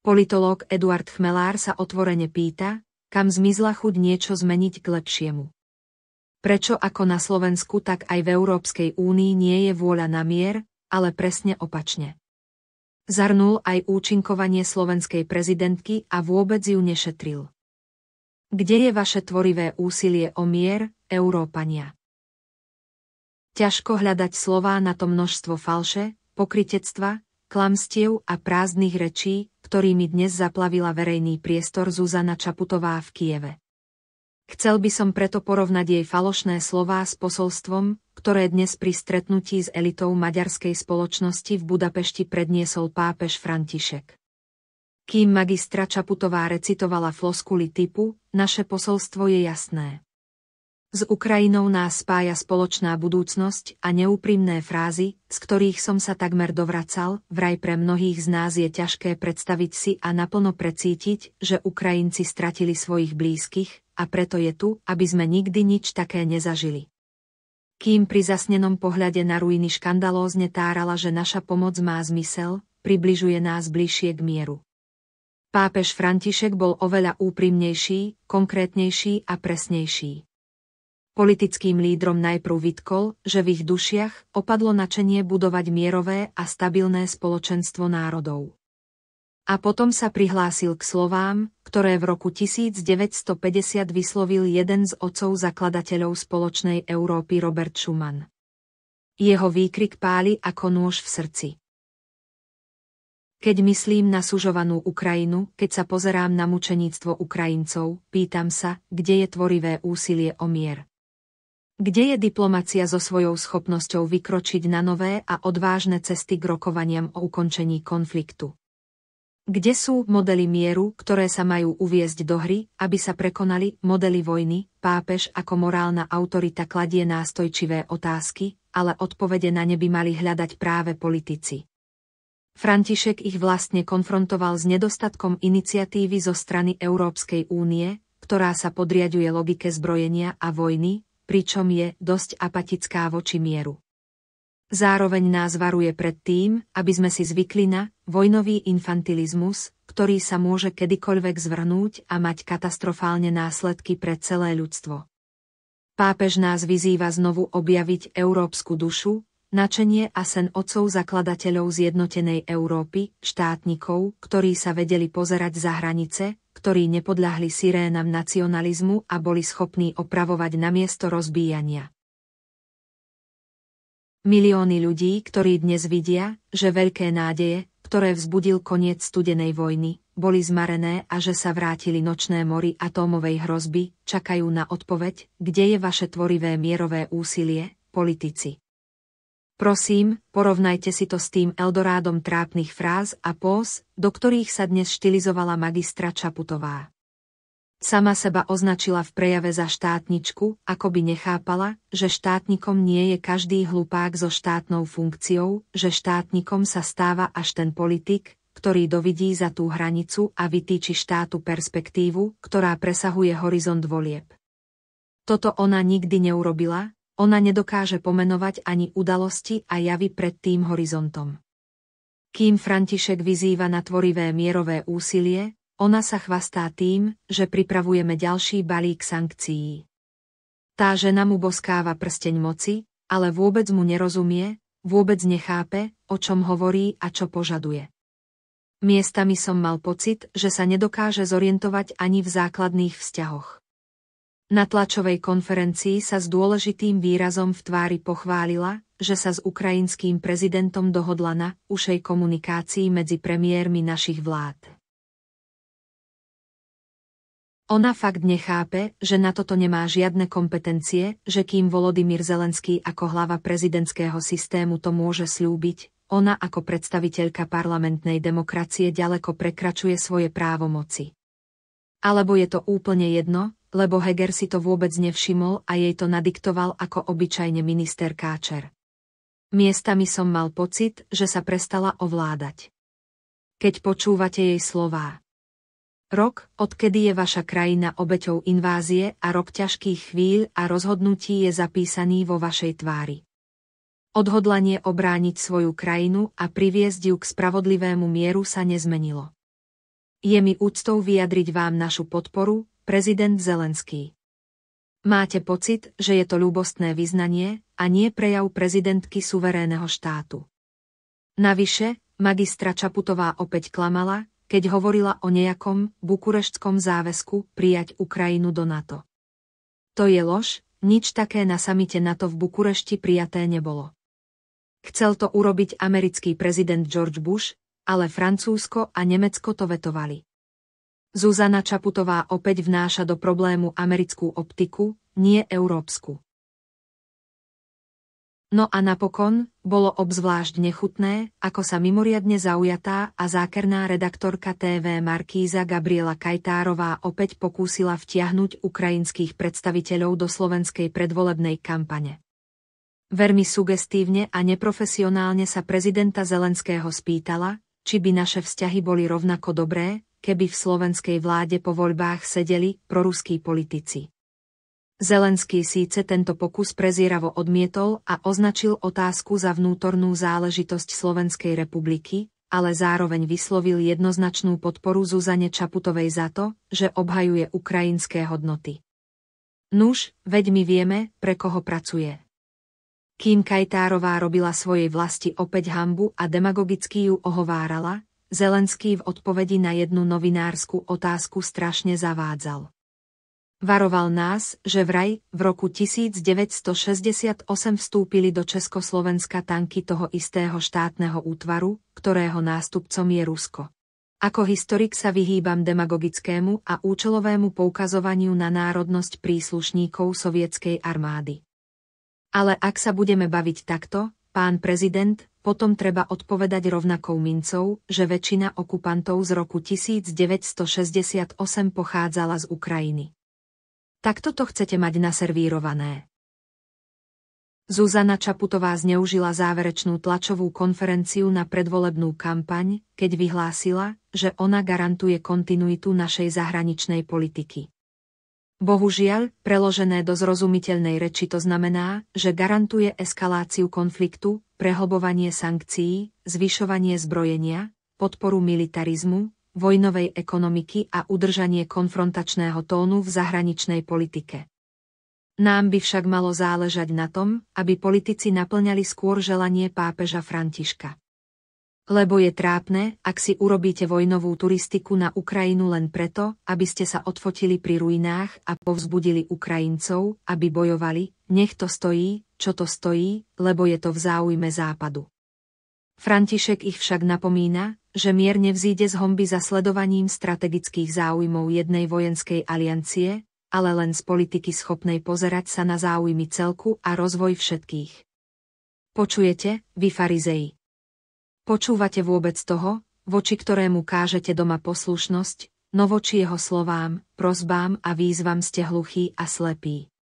Politológ Eduard Chmelár sa otvorene pýta, kam zmizla chuť niečo zmeniť k lepšiemu. Prečo ako na Slovensku, tak aj v Európskej únii nie je vôľa na mier, ale presne opačne. Zarnul aj účinkovanie slovenskej prezidentky a vôbec ju nešetril. Kde je vaše tvorivé úsilie o mier, Európania? Ťažko hľadať slová na to množstvo falše, pokrytectva, klamstiev a prázdnych rečí, ktorými dnes zaplavila verejný priestor Zuzana Čaputová v Kieve. Chcel by som preto porovnať jej falošné slová s posolstvom, ktoré dnes pri stretnutí s elitou maďarskej spoločnosti v Budapešti predniesol pápež František. Kým magistra Čaputová recitovala floskuly typu "Naše posolstvo je jasné. S Ukrajinou nás spája spoločná budúcnosť" a neúprimné frázy, z ktorých som sa takmer dovracal, vraj pre mnohých z nás je ťažké predstaviť si a naplno precítiť, že Ukrajinci stratili svojich blízkych, a preto je tu, aby sme nikdy nič také nezažili. Kým pri zasnenom pohľade na ruiny škandalózne tárala, že naša pomoc má zmysel, približuje nás bližšie k mieru. Pápež František bol oveľa úprimnejší, konkrétnejší a presnejší. Politickým lídrom najprv vytkol, že v ich dušiach opadlo nadšenie budovať mierové a stabilné spoločenstvo národov. A potom sa prihlásil k slovám, ktoré v roku 1950 vyslovil jeden z otcov zakladateľov spoločnej Európy Robert Schuman. Jeho výkrik páli ako nôž v srdci. Keď myslím na sužovanú Ukrajinu, keď sa pozerám na mučeníctvo Ukrajincov, pýtam sa, kde je tvorivé úsilie o mier. Kde je diplomacia so svojou schopnosťou vykročiť na nové a odvážne cesty k rokovaniam o ukončení konfliktu? Kde sú modely mieru, ktoré sa majú uviesť do hry, aby sa prekonali modely vojny? Pápež ako morálna autorita kladie nástojčivé otázky, ale odpovede na ne by mali hľadať práve politici. František ich vlastne konfrontoval s nedostatkom iniciatívy zo strany Európskej únie, ktorá sa podriaďuje logike zbrojenia a vojny, pričom je dosť apatická voči mieru. Zároveň nás varuje pred tým, aby sme si zvykli na vojnový infantilizmus, ktorý sa môže kedykoľvek zvrhnúť a mať katastrofálne následky pre celé ľudstvo. Pápež nás vyzýva znovu objaviť európsku dušu, nadšenie a sen otcov zakladateľov zjednotenej Európy, štátnikov, ktorí sa vedeli pozerať za hranice, ktorí nepodľahli sirénam nacionalizmu a boli schopní opravovať namiesto rozbíjania. Milióny ľudí, ktorí dnes vidia, že veľké nádeje, ktoré vzbudil koniec studenej vojny, boli zmarené a že sa vrátili nočné mory atómovej hrozby, čakajú na odpoveď, kde je vaše tvorivé mierové úsilie, politici. Prosím, porovnajte si to s tým eldorádom trápnych fráz a póz, do ktorých sa dnes štilizovala magistra Čaputová. Sama seba označila v prejave za štátničku, ako by nechápala, že štátnikom nie je každý hlupák so štátnou funkciou, že štátnikom sa stáva až ten politik, ktorý dovidí za tú hranicu a vytýči štátu perspektívu, ktorá presahuje horizont volieb. Toto ona nikdy neurobila. Ona nedokáže pomenovať ani udalosti a javy pred tým horizontom. Kým František vyzýva na tvorivé mierové úsilie, ona sa chvastá tým, že pripravujeme ďalší balík sankcií. Tá žena mu boskáva prsteň moci, ale vôbec mu nerozumie, vôbec nechápe, o čom hovorí a čo požaduje. Miestami som mal pocit, že sa nedokáže zorientovať ani v základných vzťahoch. Na tlačovej konferencii sa s dôležitým výrazom v tvári pochválila, že sa s ukrajinským prezidentom dohodla na ušej komunikácii medzi premiérmi našich vlád. Ona fakt nechápe, že na toto nemá žiadne kompetencie, že kým Volodymyr Zelenský ako hlava prezidentského systému to môže sľúbiť, ona ako predstaviteľka parlamentnej demokracie ďaleko prekračuje svoje právomoci. Alebo je to úplne jedno, lebo Heger si to vôbec nevšimol a jej to nadiktoval ako obyčajne minister Káčer. Miestami som mal pocit, že sa prestala ovládať. Keď počúvate jej slová. Rok, odkedy je vaša krajina obeťou invázie a rok ťažkých chvíľ a rozhodnutí je zapísaný vo vašej tvári. Odhodlanie obrániť svoju krajinu a priviesť ju k spravodlivému mieru sa nezmenilo. Je mi úctou vyjadriť vám našu podporu, prezident Zelenský. Máte pocit, že je to ľúbostné vyznanie a nie prejav prezidentky suverénneho štátu. Navyše, magistra Čaputová opäť klamala, keď hovorila o nejakom bukureštskom záväzku prijať Ukrajinu do NATO. To je lož, nič také na samite NATO v Bukurešti prijaté nebolo. Chcel to urobiť americký prezident George Bush, ale Francúzsko a Nemecko to vetovali. Zuzana Čaputová opäť vnáša do problému americkú optiku, nie európsku. No a napokon, bolo obzvlášť nechutné, ako sa mimoriadne zaujatá a zákerná redaktorka TV Markíza Gabriela Kajtárová opäť pokúsila vtiahnuť ukrajinských predstaviteľov do slovenskej predvolebnej kampane. Veľmi sugestívne a neprofesionálne sa prezidenta Zelenského spýtala, či by naše vzťahy boli rovnako dobré, keby v slovenskej vláde po voľbách sedeli proruskí politici. Zelenský síce tento pokus prezieravo odmietol a označil otázku za vnútornú záležitosť Slovenskej republiky, ale zároveň vyslovil jednoznačnú podporu Zuzane Čaputovej za to, že obhajuje ukrajinské hodnoty. Nuž, veď my vieme, pre koho pracuje. Kým Kajtárová robila svojej vlasti opäť hanbu a demagogicky ju ohovárala, Zelenský v odpovedi na jednu novinárskú otázku strašne zavádzal. Varoval nás, že vraj v roku 1968 vstúpili do Československa tanky toho istého štátneho útvaru, ktorého nástupcom je Rusko. Ako historik sa vyhýbam demagogickému a účelovému poukazovaniu na národnosť príslušníkov sovietskej armády. Ale ak sa budeme baviť takto, pán prezident, potom treba odpovedať rovnakou mincov, že väčšina okupantov z roku 1968 pochádzala z Ukrajiny. Takto to chcete mať naservírované. Zuzana Čaputová zneužila záverečnú tlačovú konferenciu na predvolebnú kampaň, keď vyhlásila, že ona garantuje kontinuitu našej zahraničnej politiky. Bohužiaľ, preložené do zrozumiteľnej reči to znamená, že garantuje eskaláciu konfliktu, prehlbovanie sankcií, zvyšovanie zbrojenia, podporu militarizmu, vojnovej ekonomiky a udržanie konfrontačného tónu v zahraničnej politike. Nám by však malo záležať na tom, aby politici naplňali skôr želanie pápeža Františka. Lebo je trápne, ak si urobíte vojnovú turistiku na Ukrajinu len preto, aby ste sa odfotili pri ruinách a povzbudili Ukrajincov, aby bojovali, nech to stojí, čo to stojí, lebo je to v záujme Západu. František ich však napomína, že mier nevzíde z honby za sledovaním strategických záujmov jednej vojenskej aliancie, ale len z politiky schopnej pozerať sa na záujmy celku a rozvoj všetkých. Počujete, vy farizei? Počúvate vôbec toho, voči ktorému kážete doma poslušnosť, no voči jeho slovám, prosbám a výzvam ste hluchí a slepí.